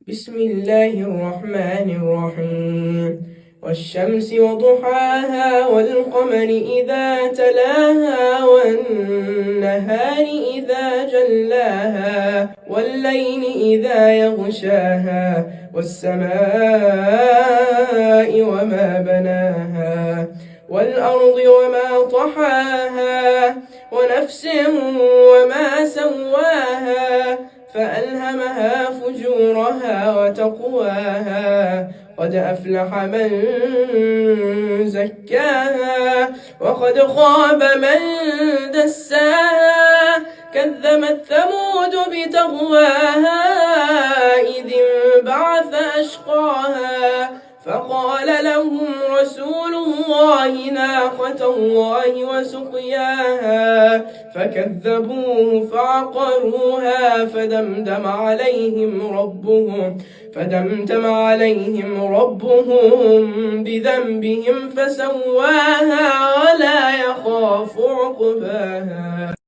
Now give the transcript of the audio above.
بسم الله الرحمن الرحيم والشمس وضحاها والقمر إذا تلاها والنهار إذا جلاها والليل إذا يغشاها والسماء وما بناها والأرض وما طحاها ونفس وما سواها فألهمها فجورها وتقواها قد أفلح من زكاها وقد خاب من دساها كذبت ثمود بتغواها إذ انبعث أشقاها فقال لهم رسول الله ناقة الله وسقياها فكذبوه فعقروها فدمدم عليهم ربهم بذنبهم فسواها ولا يخاف عقباها.